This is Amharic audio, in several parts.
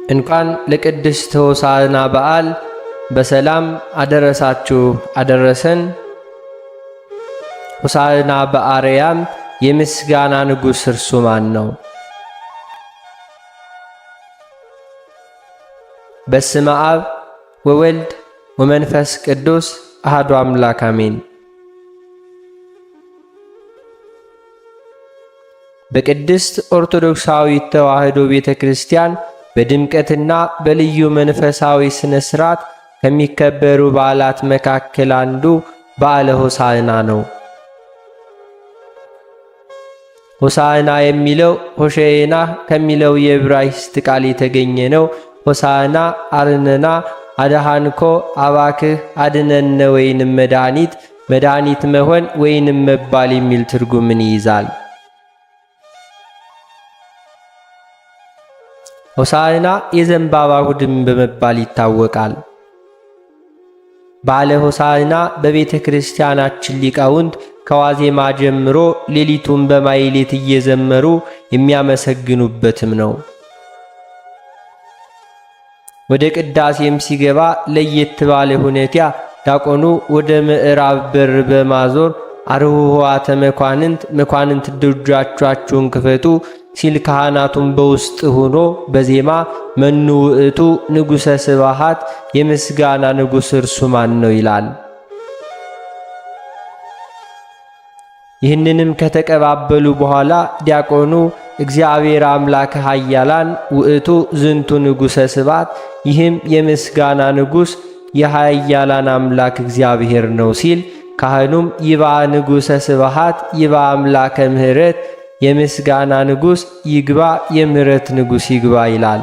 እንኳን ለቅድስት ሆሳዕና በዓል በሰላም አደረሳችሁ አደረሰን። ሆሳዕና በአርያም የምስጋና ንጉሥ እርሱ ማን ነው? በስመ አብ ወወልድ ወመንፈስ ቅዱስ አሐዱ አምላክ አሜን። በቅድስት ኦርቶዶክሳዊት ተዋሕዶ ቤተ ክርስቲያን በድምቀትና በልዩ መንፈሳዊ ሥነ ሥርዓት ከሚከበሩ በዓላት መካከል አንዱ በዓለ ሆሳዕና ነው። ሆሳዕና የሚለው ሆሼዕና ከሚለው የዕብራይስጥ ቃል የተገኘ ነው። ሆሳዕና አርነና አድኃንኮ አባክህ አድነነ ወይንም መድኃኒት መሆን ወይንም መባል የሚል ትርጉምን ይይዛል። ሆሳዕና የዘንባባ እሁድም በመባል ይታወቃል። በዓለ ሆሳዕና በቤተ ክርስቲያናችን ሊቃውንት ከዋዜማ ጀምሮ ሌሊቱን በማኅሌት እየዘመሩ የሚያመሰግኑበትም ነው። ወደ ቅዳሴም ሲገባ ለየት ባለ ሁኔታ ዲያቆኑ ወደ ምዕራብ በር በማዞር አርኅዉኃተ መኳንንት ደጆቻችሁን ክፈቱ ሲል ካህናቱን በውስጥ ሆኖ በዜማ መኑ ውእቱ ንጉሠ ስብሐት የምስጋና ንጉሥ እርሱ ማን ነው ይላል። ይህንንም ከተቀባበሉ በኋላ ዲያቆኑ እግዚአብሔር አምላከ ኃያላን ውእቱ ዝንቱ ንጉሠ ስብሐት፣ ይህም የምስጋና ንጉሥ የኃያላን አምላክ እግዚአብሔር ነው ሲል፣ ካህኑም ይባ ንጉሠ ስብሐት ይባ አምላከ ምሕረት፣ የምስጋና ንጉሥ ይግባ የምሕረት ንጉሥ ይግባ ይላል።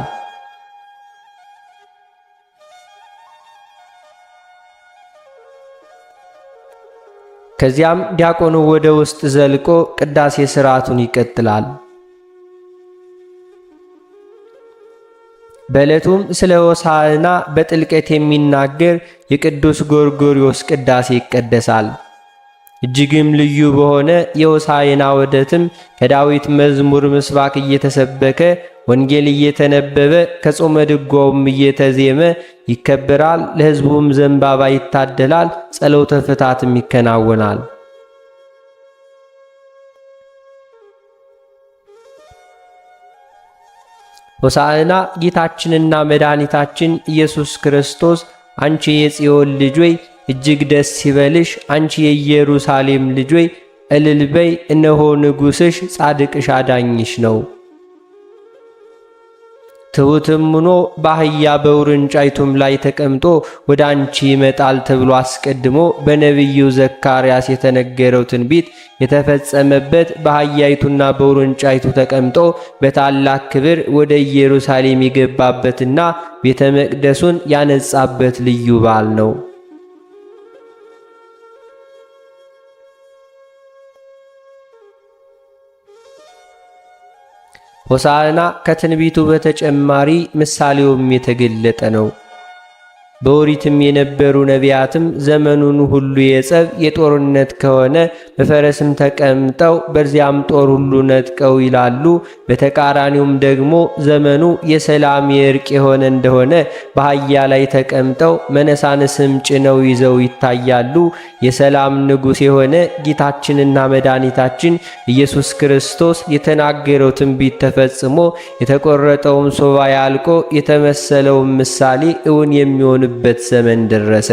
ከዚያም ዲያቆኑ ወደ ውስጥ ዘልቆ ቅዳሴ ሥርዓቱን ይቀጥላል። በዕለቱም ስለ ሆሳዕና በጥልቀት የሚናገር የቅዱስ ጎርጎርዮስ ቅዳሴ ይቀደሳል። እጅግም ልዩ በሆነ የሆሳዕና ወደትም ከዳዊት መዝሙር ምስባክ እየተሰበከ ወንጌል እየተነበበ ከጾመ ድጓውም እየተዜመ ይከበራል። ለሕዝቡም ዘንባባ ይታደላል። ጸሎተ ፍታትም ይከናወናል። ሆሳዕና ጌታችንና መድኃኒታችን ኢየሱስ ክርስቶስ አንቺ የጽዮን ልጅ ሆይ እጅግ ደስ ይበልሽ፣ አንቺ የኢየሩሳሌም ልጅ ሆይ እልል በይ፣ እነሆ ንጉሥሽ ጻድቅሽ አዳኝሽ ነው። ትሑትም ሆኖ በአህያ በውርንጫይቱም ላይ ተቀምጦ ወደ አንቺ ይመጣል ተብሎ አስቀድሞ በነቢዩ ዘካርያስ የተነገረው ትንቢት የተፈጸመበት በአህያይቱና በውርንጫይቱ ተቀምጦ በታላቅ ክብር ወደ ኢየሩሳሌም የገባበትና ቤተ መቅደሱን ያነጻበት ልዩ በዓል ነው። ሆሳዕና ከትንቢቱ በተጨማሪ ምሳሌውም የተገለጠ ነው። በኦሪትም የነበሩ ነቢያትም ዘመኑን ሁሉ የጸብ የጦርነት ከሆነ በፈረስም ተቀምጠው በዚያም ጦር ሁሉ ነጥቀው ይላሉ። በተቃራኒውም ደግሞ ዘመኑ የሰላም የእርቅ የሆነ እንደሆነ በአህያ ላይ ተቀምጠው መነሳንስም ጭነው ይዘው ይታያሉ። የሰላም ንጉሥ የሆነ ጌታችንና መድኃኒታችን ኢየሱስ ክርስቶስ የተናገረው ትንቢት ተፈጽሞ የተቆረጠውም ሱባዔ አልቆ የተመሰለውም ምሳሌ እውን የሚሆን በት ዘመን ደረሰ።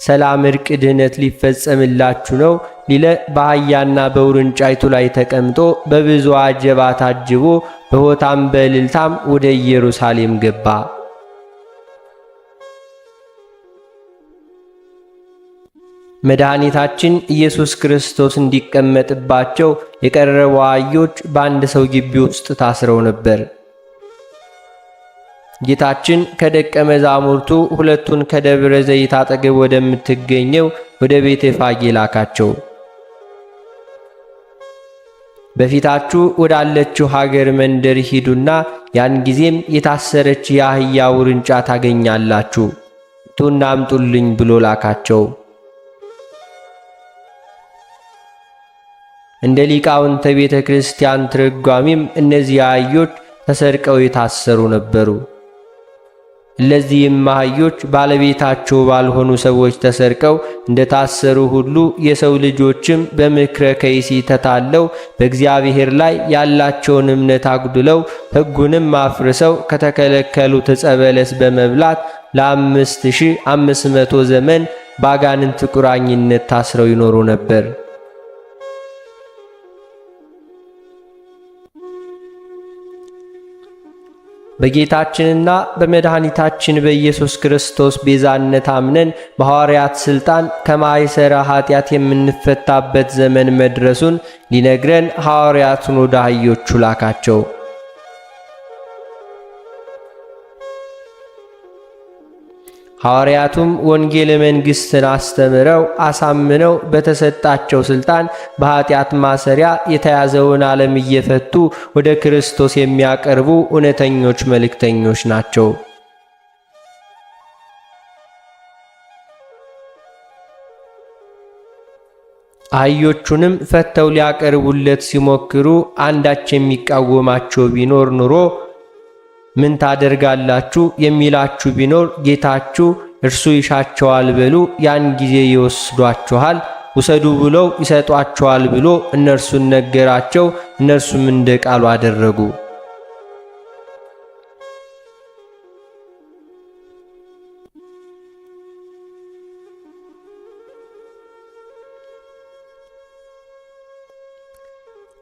ሰላም እርቅ ድህነት ሊፈጸምላችሁ ነው ሊለ በአህያና በውርንጫይቱ ላይ ተቀምጦ በብዙ አጀባ ታጅቦ በሆታም በእልልታም ወደ ኢየሩሳሌም ገባ። መድኃኒታችን ኢየሱስ ክርስቶስ እንዲቀመጥባቸው የቀረቡ አህዮች በአንድ ሰው ግቢ ውስጥ ታስረው ነበር። ጌታችን ከደቀ መዛሙርቱ ሁለቱን ከደብረ ዘይት አጠገብ ወደምትገኘው ወደ ቤተ ፋጌ ላካቸው። በፊታችሁ ወዳለችው ሀገር መንደር ሂዱና ያን ጊዜም የታሰረች የአህያ ውርንጫ ታገኛላችሁ፣ ቱና አምጡልኝ ብሎ ላካቸው። እንደ ሊቃውንተ ቤተ ክርስቲያን ትርጓሜም እነዚህ አህዮች ተሰርቀው የታሰሩ ነበሩ። እነዚህም አህዮች ባለቤታቸው ባልሆኑ ሰዎች ተሰርቀው እንደታሰሩ ሁሉ የሰው ልጆችም በምክረ ከይሲ ተታለው በእግዚአብሔር ላይ ያላቸውን እምነት አጉድለው ሕጉንም አፍርሰው ከተከለከሉት ዕፀ በለስ በመብላት ለ5500 ዘመን በአጋንንት ቁራኝነት ታስረው ይኖሩ ነበር። በጌታችንና በመድኃኒታችን በኢየሱስ ክርስቶስ ቤዛነት አምነን በሐዋርያት ሥልጣን ከማይሰራ ኃጢአት የምንፈታበት ዘመን መድረሱን ሊነግረን ሐዋርያቱን ወደ አህዮቹ ላካቸው። ሐዋርያቱም ወንጌል መንግሥትን አስተምረው አሳምነው በተሰጣቸው ሥልጣን በኃጢአት ማሰሪያ የተያዘውን ዓለም እየፈቱ ወደ ክርስቶስ የሚያቀርቡ እውነተኞች መልእክተኞች ናቸው። አህዮቹንም ፈተው ሊያቀርቡለት ሲሞክሩ አንዳች የሚቃወማቸው ቢኖር ኑሮ ምን ታደርጋላችሁ የሚላችሁ ቢኖር ጌታችሁ እርሱ ይሻቸዋል በሉ፣ ያን ጊዜ ይወስዷችኋል፣ ውሰዱ ብለው ይሰጧችኋል ብሎ እነርሱን ነገራቸው። እነርሱም እንደ ቃሉ አደረጉ።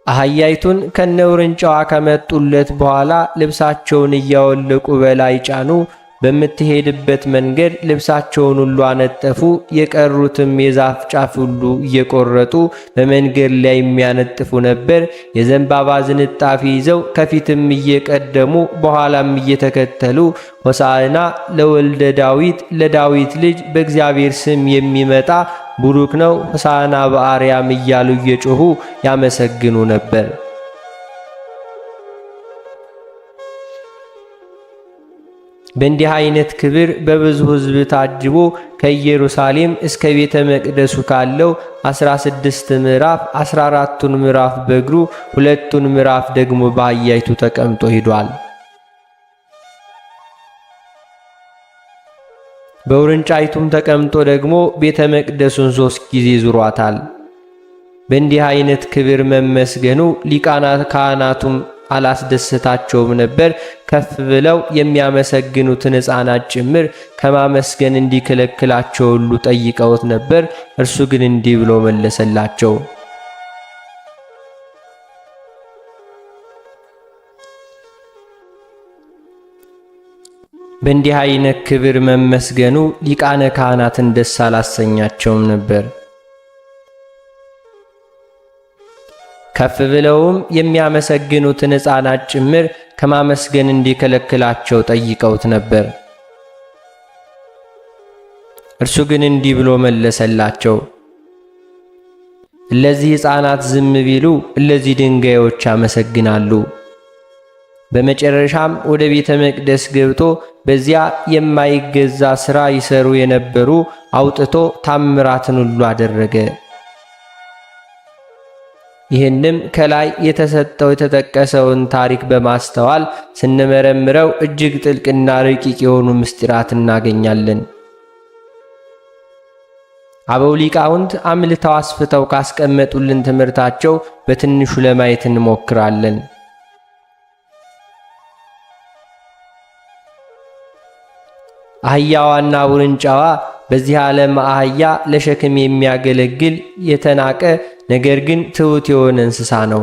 አህያይቱን ከነውርንጫዋ ከመጡለት በኋላ ልብሳቸውን እያወለቁ በላይ ጫኑ። በምትሄድበት መንገድ ልብሳቸውን ሁሉ አነጠፉ። የቀሩትም የዛፍ ጫፍ ሁሉ እየቆረጡ በመንገድ ላይ የሚያነጥፉ ነበር። የዘንባባ ዝንጣፊ ይዘው ከፊትም እየቀደሙ በኋላም እየተከተሉ ሆሳዕና ለወልደ ዳዊት ለዳዊት ልጅ በእግዚአብሔር ስም የሚመጣ ቡሩክ ነው፣ ሆሳዕና በአርያም እያሉ እየጮኹ ያመሰግኑ ነበር። በእንዲህ አይነት ክብር በብዙ ሕዝብ ታጅቦ ከኢየሩሳሌም እስከ ቤተ መቅደሱ ካለው 16 ምዕራፍ 14ቱን ምዕራፍ በእግሩ 2ቱን ምዕራፍ ደግሞ በአህያይቱ ተቀምጦ ሄዷል። በውርንጫይቱም ተቀምጦ ደግሞ ቤተ መቅደሱን 3 ጊዜ ዙሯታል። በእንዲህ አይነት ክብር መመስገኑ ሊቃናት ካህናቱም አላስደሰታቸውም ነበር። ከፍ ብለው የሚያመሰግኑትን ሕፃናት ጭምር ከማመስገን እንዲከለክላቸው ሁሉ ጠይቀውት ነበር። እርሱ ግን እንዲህ ብሎ መለሰላቸው። በእንዲህ አይነት ክብር መመስገኑ ሊቃነ ካህናትን ደስ አላሰኛቸውም ነበር። ከፍ ብለውም የሚያመሰግኑትን ሕፃናት ጭምር ከማመስገን እንዲከለክላቸው ጠይቀውት ነበር። እርሱ ግን እንዲህ ብሎ መለሰላቸው። እነዚህ ሕፃናት ዝም ቢሉ እነዚህ ድንጋዮች ያመሰግናሉ። በመጨረሻም ወደ ቤተ መቅደስ ገብቶ በዚያ የማይገዛ ሥራ ይሰሩ የነበሩ አውጥቶ ታምራትን ሁሉ አደረገ። ይህንም ከላይ የተሰጠው የተጠቀሰውን ታሪክ በማስተዋል ስንመረምረው እጅግ ጥልቅና ረቂቅ የሆኑ ምስጢራት እናገኛለን። አበው ሊቃውንት አምልተው አስፍተው ካስቀመጡልን ትምህርታቸው በትንሹ ለማየት እንሞክራለን። አህያዋና ውርንጫዋ በዚህ ዓለም አህያ ለሸክም የሚያገለግል የተናቀ ነገር ግን ትሑት የሆነ እንስሳ ነው።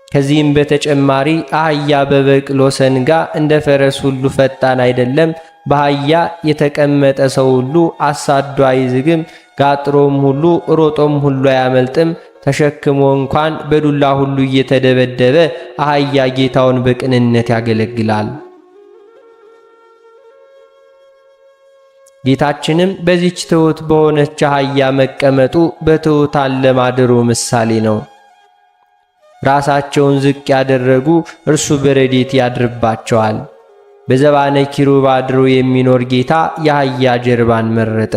ከዚህም በተጨማሪ አህያ በበቅሎ ሰንጋ እንደ ፈረስ ሁሉ ፈጣን አይደለም። በአህያ የተቀመጠ ሰው ሁሉ አሳዶ አይዝግም። ጋጥሮም ሁሉ ሮጦም ሁሉ አያመልጥም። ተሸክሞ እንኳን በዱላ ሁሉ እየተደበደበ አህያ ጌታውን በቅንነት ያገለግላል። ጌታችንም በዚች ትሑት በሆነች አህያ መቀመጡ በትሑታን ለማደሩ ምሳሌ ነው። ራሳቸውን ዝቅ ያደረጉ እርሱ በረድኤት ያድርባቸዋል። በዘባነ ኪሩብ አድሮ የሚኖር ጌታ የአህያ ጀርባን መረጠ።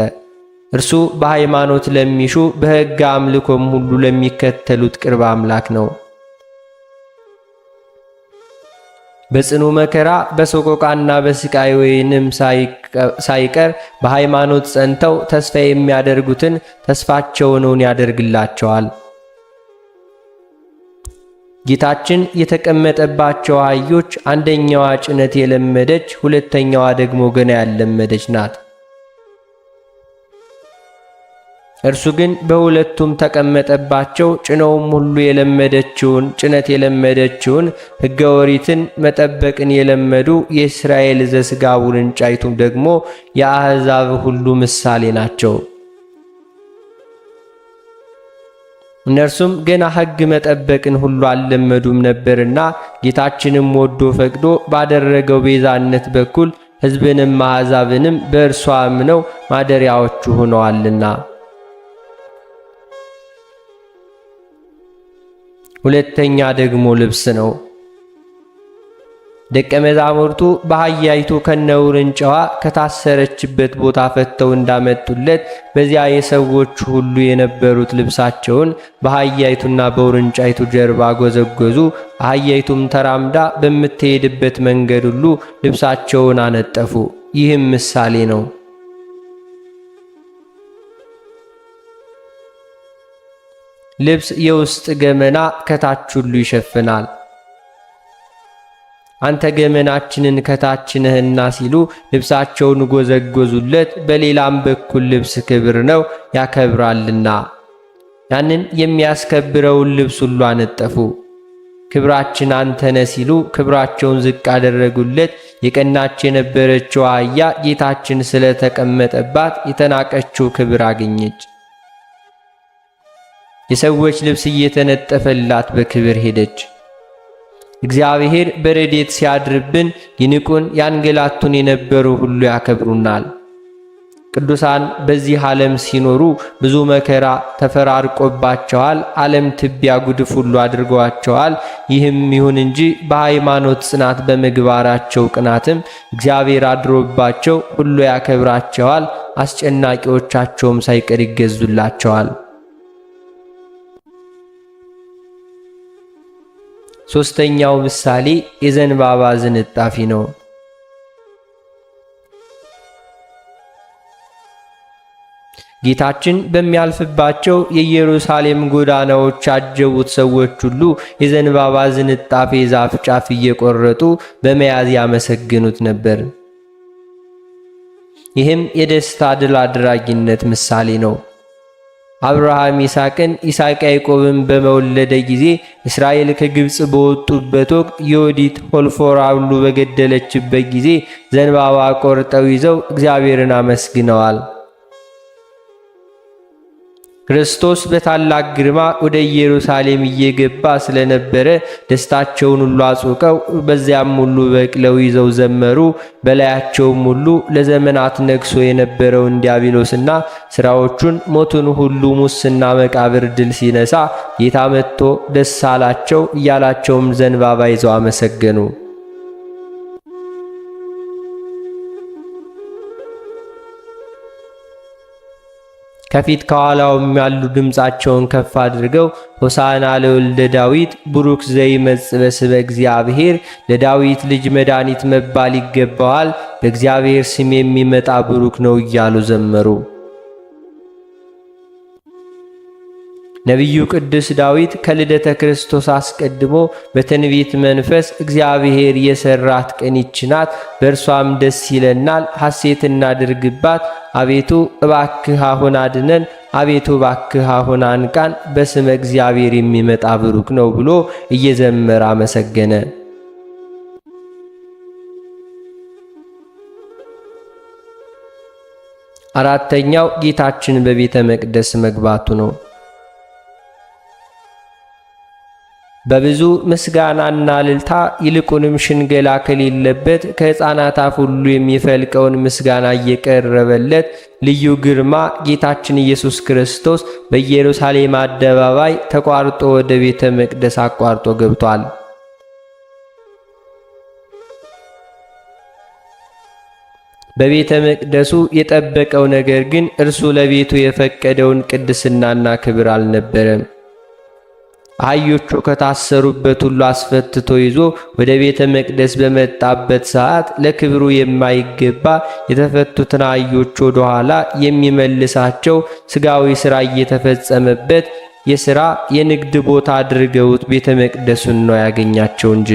እርሱ በሃይማኖት ለሚሹ በሕግ አምልኮም ሁሉ ለሚከተሉት ቅርብ አምላክ ነው። በጽኑ መከራ በሰቆቃና በስቃይ ወይንም ሳይቀር በሃይማኖት ጸንተው ተስፋ የሚያደርጉትን ተስፋቸውን ያደርግላቸዋል። ጌታችን የተቀመጠባቸው አህዮች አንደኛዋ ጭነት የለመደች፣ ሁለተኛዋ ደግሞ ገና ያልለመደች ናት። እርሱ ግን በሁለቱም ተቀመጠባቸው። ጭነውም ሁሉ ጭነት የለመደችውን ሕገ ኦሪትን መጠበቅን የለመዱ የእስራኤል ዘሥጋ ውርንጫይቱም ደግሞ የአሕዛብ ሁሉ ምሳሌ ናቸው። እነርሱም ገና ሕግ መጠበቅን ሁሉ አልለመዱም ነበርና ጌታችንም ወዶ ፈቅዶ ባደረገው ቤዛነት በኩል ሕዝብንም አሕዛብንም በእርሷ አምነው ማደሪያዎቹ ሆነዋልና። ሁለተኛ ደግሞ ልብስ ነው። ደቀ መዛሙርቱ በአህያይቱ ከነውርንጫዋ ከታሰረችበት ቦታ ፈተው እንዳመጡለት በዚያ የሰዎች ሁሉ የነበሩት ልብሳቸውን በአህያይቱና በውርንጫይቱ ጀርባ ጎዘጎዙ። አህያይቱም ተራምዳ በምትሄድበት መንገድ ሁሉ ልብሳቸውን አነጠፉ። ይህም ምሳሌ ነው። ልብስ የውስጥ ገመና ከታች ሁሉ ይሸፍናል። አንተ ገመናችንን ከታች ነህና ሲሉ ልብሳቸውን ጎዘጎዙለት። በሌላም በኩል ልብስ ክብር ነው ያከብራልና፣ ያንን የሚያስከብረውን ልብስ ሁሉ አነጠፉ። ክብራችን አንተ ነህ ሲሉ ክብራቸውን ዝቅ አደረጉለት። የቀናች የነበረችው አህያ ጌታችን ስለተቀመጠባት የተናቀችው ክብር አገኘች። የሰዎች ልብስ እየተነጠፈላት በክብር ሄደች። እግዚአብሔር በረድኤት ሲያድርብን ይንቁን ያንገላቱን የነበሩ ሁሉ ያከብሩናል። ቅዱሳን በዚህ ዓለም ሲኖሩ ብዙ መከራ ተፈራርቆባቸዋል። ዓለም ትቢያ ጉድፍ ሁሉ አድርገዋቸዋል። ይህም ይሁን እንጂ በሃይማኖት ጽናት በምግባራቸው ቅናትም እግዚአብሔር አድሮባቸው ሁሉ ያከብራቸዋል። አስጨናቂዎቻቸውም ሳይቀር ይገዙላቸዋል። ሶስተኛው ምሳሌ የዘንባባ ዝንጣፊ ነው። ጌታችን በሚያልፍባቸው የኢየሩሳሌም ጎዳናዎች ያጀቡት ሰዎች ሁሉ የዘንባባ ዝንጣፊ ዛፍ ጫፍ እየቆረጡ በመያዝ ያመሰግኑት ነበር። ይህም የደስታ ድል አድራጊነት ምሳሌ ነው። አብርሃም ይስሐቅን፣ ይስሐቅ ያዕቆብን በመወለደ ጊዜ እስራኤል ከግብፅ በወጡበት ወቅት ዮዲት ሆልፎራ ሁሉ በገደለችበት ጊዜ ዘንባባ ቆርጠው ይዘው እግዚአብሔርን አመስግነዋል። ክርስቶስ በታላቅ ግርማ ወደ ኢየሩሳሌም እየገባ ስለነበረ ደስታቸውን ሁሉ አጽውቀው በዚያም ሁሉ በቅለው ይዘው ዘመሩ። በላያቸውም ሁሉ ለዘመናት ነግሶ የነበረውን ዲያብሎስና ሥራዎቹን፣ ሞቱን ሁሉ፣ ሙስና፣ መቃብር ድል ሲነሳ ጌታ መጥቶ ደስ አላቸው እያላቸውም ዘንባባ ይዘው አመሰገኑ። ከፊት ከኋላውም ያሉ ድምፃቸውን ከፍ አድርገው ሆሳዕና ለወልደ ዳዊት ቡሩክ ዘይመጽእ በስመ እግዚአብሔር፣ ለዳዊት ልጅ መድኃኒት መባል ይገባዋል፣ በእግዚአብሔር ስም የሚመጣ ቡሩክ ነው እያሉ ዘመሩ። ነቢዩ ቅዱስ ዳዊት ከልደተ ክርስቶስ አስቀድሞ በትንቢት መንፈስ እግዚአብሔር የሰራት ቀን ይህች ናት፣ በእርሷም ደስ ይለናል፣ ሐሴት እናድርግባት፣ አቤቱ እባክህ አሁን አድነን፣ አቤቱ እባክህ አሁን አንቃን፣ በስመ እግዚአብሔር የሚመጣ ብሩክ ነው ብሎ እየዘመረ አመሰገነ። አራተኛው ጌታችን በቤተ መቅደስ መግባቱ ነው። በብዙ ምስጋናና እልልታ ይልቁንም ሽንገላ ከሌለበት ከሕፃናት አፍ ሁሉ የሚፈልቀውን ምስጋና እየቀረበለት ልዩ ግርማ ጌታችን ኢየሱስ ክርስቶስ በኢየሩሳሌም አደባባይ ተቋርጦ ወደ ቤተ መቅደስ አቋርጦ ገብቷል። በቤተ መቅደሱ የጠበቀው ነገር ግን እርሱ ለቤቱ የፈቀደውን ቅድስናና ክብር አልነበረም። አህዮቹ ከታሰሩበት ሁሉ አስፈትቶ ይዞ ወደ ቤተ መቅደስ በመጣበት ሰዓት ለክብሩ የማይገባ የተፈቱትን አህዮች ወደ ኋላ የሚመልሳቸው ሥጋዊ ሥራ እየተፈጸመበት የሥራ የንግድ ቦታ አድርገውት ቤተ መቅደሱን ነው ያገኛቸው እንጂ።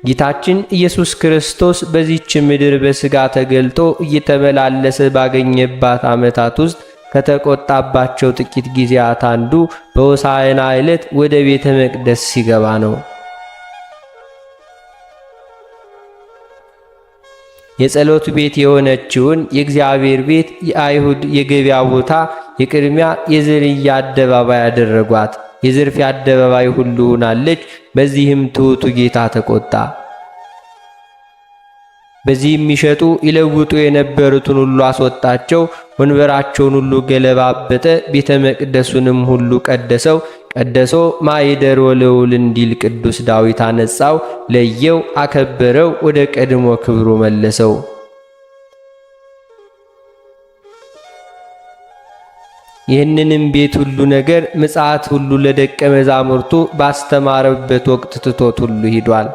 ጌታችን ኢየሱስ ክርስቶስ በዚህች ምድር በሥጋ ተገልጦ እየተመላለሰ ባገኘባት ዓመታት ውስጥ ከተቆጣባቸው ጥቂት ጊዜያት አንዱ በሆሳዕና ዕለት ወደ ቤተ መቅደስ ሲገባ ነው። የጸሎት ቤት የሆነችውን የእግዚአብሔር ቤት የአይሁድ የገበያ ቦታ የቅድሚያ የዝርያ አደባባይ ያደረጓት። የዝርፊያ አደባባይ ሁሉ ሆናለች። በዚህም ትሑቱ ጌታ ተቆጣ። በዚህ የሚሸጡ ይለውጡ የነበሩትን ሁሉ አስወጣቸው። ወንበራቸውን ሁሉ ገለባበጠ። ቤተ መቅደሱንም ሁሉ ቀደሰው። ቀደሶ ማኅደረ ልዑል እንዲል ቅዱስ ዳዊት አነጻው፣ ለየው፣ አከበረው፣ ወደ ቀድሞ ክብሩ መለሰው። ይህንንም ቤት ሁሉ ነገር ምጽአት ሁሉ ለደቀ መዛሙርቱ ባስተማረበት ወቅት ትቶት ሁሉ ሂዷል።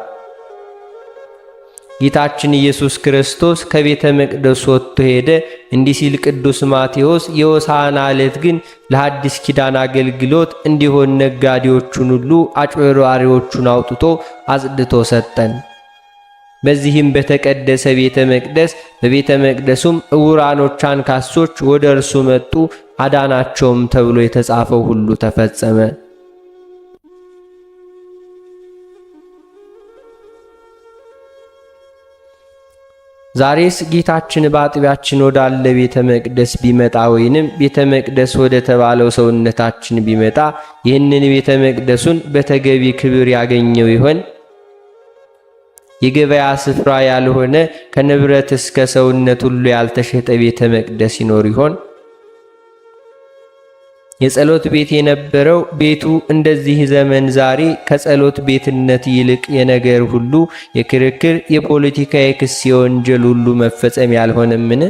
ጌታችን ኢየሱስ ክርስቶስ ከቤተ መቅደስ ወጥቶ ሄደ። እንዲህ ሲል ቅዱስ ማቴዎስ የሆሳዕና ዕለት ግን ለሐዲስ ኪዳን አገልግሎት እንዲሆን ነጋዴዎቹን ሁሉ አጭበርባሪዎቹን አውጥቶ አጽድቶ ሰጠን። በዚህም በተቀደሰ ቤተ መቅደስ በቤተ መቅደሱም ዕውራኖች አንካሶች ወደ እርሱ መጡ፣ አዳናቸውም ተብሎ የተጻፈው ሁሉ ተፈጸመ። ዛሬስ ጌታችን በአጥቢያችን ወዳለ ቤተ መቅደስ ቢመጣ ወይንም ቤተ መቅደስ ወደ ተባለው ሰውነታችን ቢመጣ ይህንን ቤተ መቅደሱን በተገቢ ክብር ያገኘው ይሆን? የገበያ ስፍራ ያልሆነ ከንብረት እስከ ሰውነት ሁሉ ያልተሸጠ ቤተ መቅደስ ይኖር ይሆን? የጸሎት ቤት የነበረው ቤቱ እንደዚህ ዘመን ዛሬ ከጸሎት ቤትነት ይልቅ የነገር ሁሉ የክርክር፣ የፖለቲካ፣ የክስ፣ የወንጀል ሁሉ መፈጸም ያልሆነምን?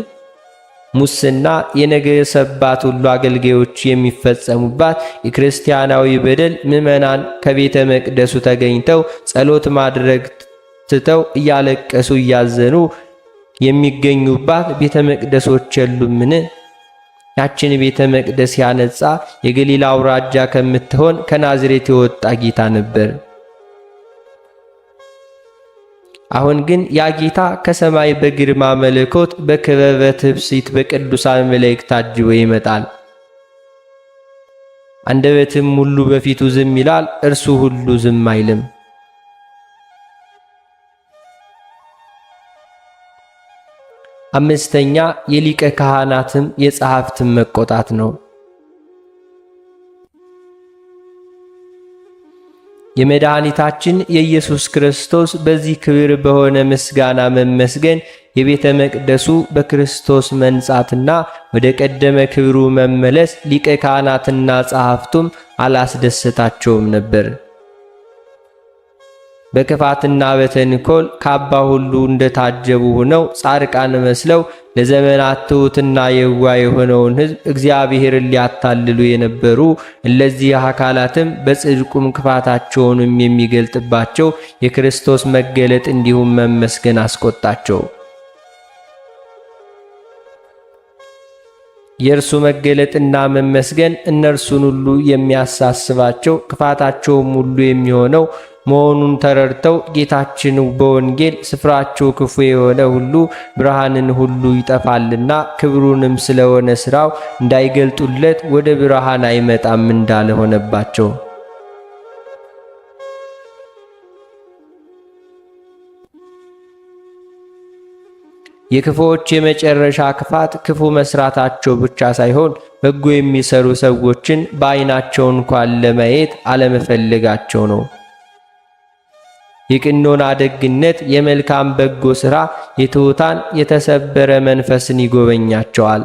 ሙስና የነገሰባት ሁሉ አገልጋዮች የሚፈጸሙባት የክርስቲያናዊ በደል ምዕመናን ከቤተ መቅደሱ ተገኝተው ጸሎት ማድረግ ትተው እያለቀሱ እያዘኑ የሚገኙባት ቤተ መቅደሶች የሉምን? ያችን ቤተ መቅደስ ያነጻ የገሊላ አውራጃ ከምትሆን ከናዝሬት የወጣ ጌታ ነበር። አሁን ግን ያ ጌታ ከሰማይ በግርማ መለኮት በክበበ ትፍሲት በቅዱሳን መላእክት ታጅቦ ይመጣል። አንደበትም ሁሉ በፊቱ ዝም ይላል፣ እርሱ ሁሉ ዝም አይልም። አምስተኛ የሊቀ ካህናትም የጸሐፍትም መቆጣት ነው። የመድኃኒታችን የኢየሱስ ክርስቶስ በዚህ ክብር በሆነ ምስጋና መመስገን የቤተ መቅደሱ በክርስቶስ መንጻትና ወደ ቀደመ ክብሩ መመለስ ሊቀ ካህናትና ጸሐፍቱም አላስደሰታቸውም ነበር። በክፋትና በተንኮል ካባ ሁሉ እንደታጀቡ ሆነው ጻድቃን መስለው ለዘመናት ትሑትና የዋህ የሆነውን ሕዝብ እግዚአብሔርን ሊያታልሉ የነበሩ እነዚህ አካላትም በጽድቁም ክፋታቸውንም የሚገልጥባቸው የክርስቶስ መገለጥ እንዲሁም መመስገን አስቆጣቸው። የእርሱ መገለጥና መመስገን እነርሱን ሁሉ የሚያሳስባቸው ክፋታቸውም ሁሉ የሚሆነው መሆኑን ተረድተው ጌታችን በወንጌል ስፍራቸው ክፉ የሆነ ሁሉ ብርሃንን ሁሉ ይጠፋልና ክብሩንም ስለሆነ ሥራው እንዳይገልጡለት ወደ ብርሃን አይመጣም እንዳለ ሆነባቸው። የክፉዎች የመጨረሻ ክፋት ክፉ መስራታቸው ብቻ ሳይሆን በጎ የሚሰሩ ሰዎችን በዓይናቸው እንኳን ለማየት አለመፈለጋቸው ነው። የቅኖና ደግነት፣ የመልካም በጎ ሥራ የትሑታን የተሰበረ መንፈስን ይጎበኛቸዋል፣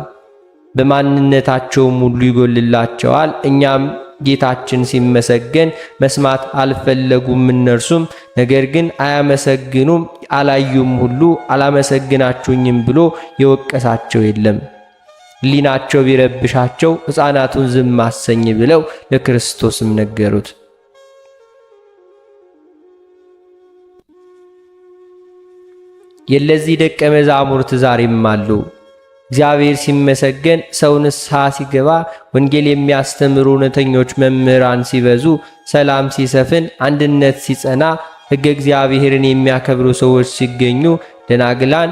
በማንነታቸውም ሁሉ ይጎልላቸዋል። እኛም ጌታችን ሲመሰገን መስማት አልፈለጉም። እነርሱም ነገር ግን አያመሰግኑም፣ አላዩም ሁሉ አላመሰግናችሁኝም ብሎ የወቀሳቸው የለም። ሕሊናቸው ቢረብሻቸው ሕፃናቱን ዝም አሰኝ ብለው ለክርስቶስም ነገሩት። የለዚህ ደቀ መዛሙርት ዛሬም አሉ። እግዚአብሔር ሲመሰገን፣ ሰው ንስሐ ሲገባ፣ ወንጌል የሚያስተምሩ እውነተኞች መምህራን ሲበዙ፣ ሰላም ሲሰፍን፣ አንድነት ሲጸና፣ ሕገ እግዚአብሔርን የሚያከብሩ ሰዎች ሲገኙ፣ ደናግላን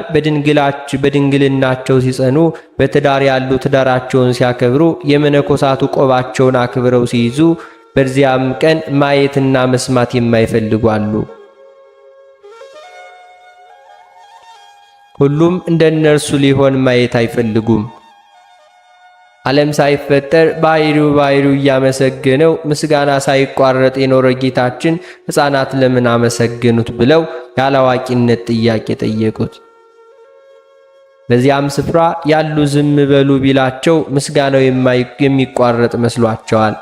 በድንግልናቸው ሲጸኑ፣ በትዳር ያሉ ትዳራቸውን ሲያከብሩ፣ የመነኮሳቱ ቆባቸውን አክብረው ሲይዙ፣ በዚያም ቀን ማየትና መስማት የማይፈልጉ አሉ። ሁሉም እንደነርሱ ሊሆን ማየት አይፈልጉም። ዓለም ሳይፈጠር ባሕሪው እያመሰገነው ምስጋና ሳይቋረጥ የኖረ ጌታችን ሕፃናት ለምን አመሰገኑት ብለው ያላዋቂነት ጥያቄ ጠየቁት። በዚያም ስፍራ ያሉ ዝም በሉ ቢላቸው ምስጋናው የሚቋረጥ መስሏቸዋል።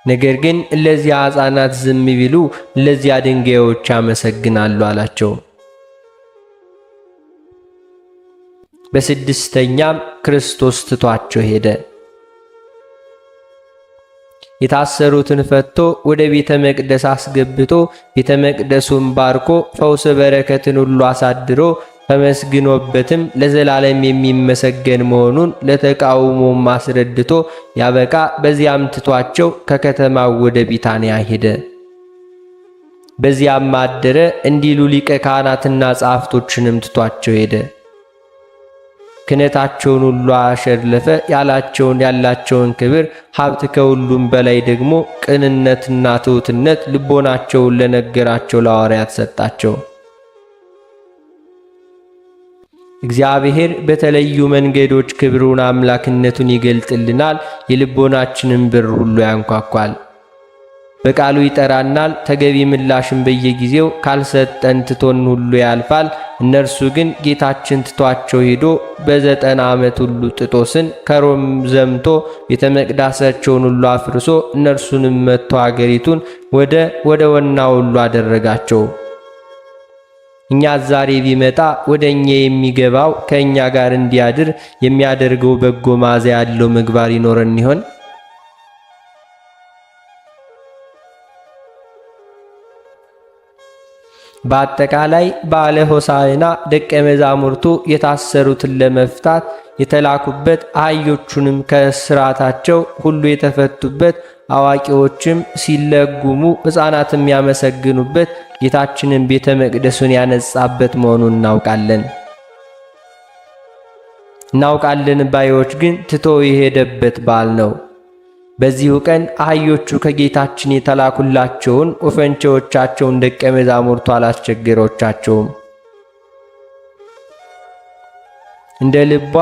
ነገር ግን እለዚያ ሕፃናት ዝም ቢሉ እለዚያ ድንጋዮች ያመሰግናሉ አላቸው። በስድስተኛም ክርስቶስ ትቷቸው ሄደ። የታሰሩትን ፈቶ ወደ ቤተ መቅደስ አስገብቶ ቤተ መቅደሱን ባርኮ ፈውስ በረከትን ሁሉ አሳድሮ ተመስግኖበትም ለዘላለም የሚመሰገን መሆኑን ለተቃውሞም አስረድቶ ያበቃ። በዚያም ትቷቸው ከከተማው ወደ ቢታንያ ሄደ። በዚያም አደረ እንዲሉ ሊቀ ካህናትና ጸሐፍቶችንም ትቷቸው ሄደ። ክህነታቸውን ሁሉ አሸለፈ። ያላቸውን ክብር ሀብት፣ ከሁሉም በላይ ደግሞ ቅንነትና ትሑትነት ልቦናቸውን ለነገራቸው ለሐዋርያት ሰጣቸው። እግዚአብሔር በተለዩ መንገዶች ክብሩን አምላክነቱን ይገልጥልናል። የልቦናችንን በር ሁሉ ያንኳኳል። በቃሉ ይጠራናል። ተገቢ ምላሽን በየጊዜው ካልሰጠን ትቶን ሁሉ ያልፋል። እነርሱ ግን ጌታችን ትቷቸው ሄዶ በ90 ዓመት ሁሉ ጥጦስን ከሮም ዘምቶ ቤተ መቅደሳቸውን ሁሉ አፍርሶ እነርሱንም መጥቶ አገሪቱን ወደ ወና ሁሉ አደረጋቸው። እኛ ዛሬ ቢመጣ ወደ እኛ የሚገባው ከእኛ ጋር እንዲያድር የሚያደርገው በጎ መዓዛ ያለው ምግባር ይኖረን ይሆን? በአጠቃላይ በዓለ ሆሳዕና ደቀ መዛሙርቱ የታሰሩትን ለመፍታት የተላኩበት፣ አህዮቹንም ከእስራታቸው ሁሉ የተፈቱበት፣ አዋቂዎችም ሲለጉሙ ሕፃናትም ያመሰግኑበት፣ ጌታችንን ቤተ መቅደሱን ያነጻበት መሆኑን እናውቃለን ባዮች ግን ትቶ የሄደበት በዓል ነው። በዚሁ ቀን አህዮቹ ከጌታችን የተላኩላቸውን ወፈንቸዎቻቸውን ደቀ መዛሙርቱ አላስቸገሮቻቸውም። እንደ ልቧ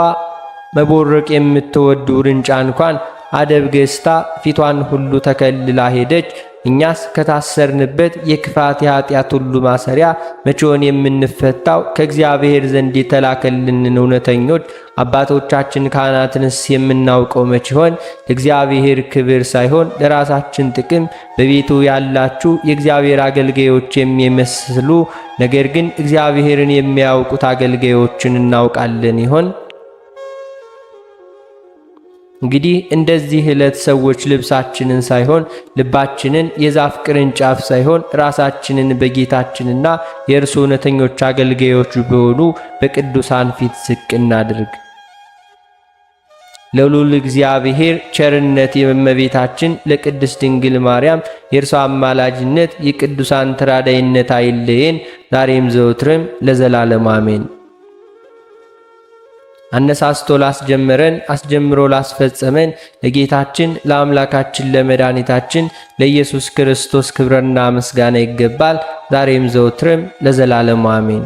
መቦረቅ የምትወዱ ውርንጫ እንኳን አደብ ገዝታ ፊቷን ሁሉ ተከልላ ሄደች። እኛስ ከታሰርንበት የክፋት የኃጢአት ሁሉ ማሰሪያ መቼውን የምንፈታው? ከእግዚአብሔር ዘንድ የተላከልንን እውነተኞች አባቶቻችን ካህናትንስ የምናውቀው መቼ ሆን? ለእግዚአብሔር ክብር ሳይሆን ለራሳችን ጥቅም በቤቱ ያላችሁ የእግዚአብሔር አገልጋዮች የሚመስሉ ነገር ግን እግዚአብሔርን የሚያውቁት አገልጋዮችን እናውቃለን ይሆን? እንግዲህ እንደዚህ ዕለት ሰዎች ልብሳችንን ሳይሆን ልባችንን የዛፍ ቅርንጫፍ ሳይሆን ራሳችንን በጌታችንና የእርሱ እውነተኞች አገልጋዮች በሆኑ በቅዱሳን ፊት ዝቅ እናድርግ። ለልዑል እግዚአብሔር ቸርነት የእመቤታችን ለቅድስት ድንግል ማርያም የእርሷ አማላጅነት የቅዱሳን ተራዳይነት አይለየን ዛሬም ዘወትርም ለዘላለም አሜን። አነሳስቶ ላስጀመረን አስጀምሮ ላስፈጸመን ለጌታችን ለአምላካችን ለመድኃኒታችን ለኢየሱስ ክርስቶስ ክብርና ምስጋና ይገባል ዛሬም ዘወትርም ለዘላለም አሜን።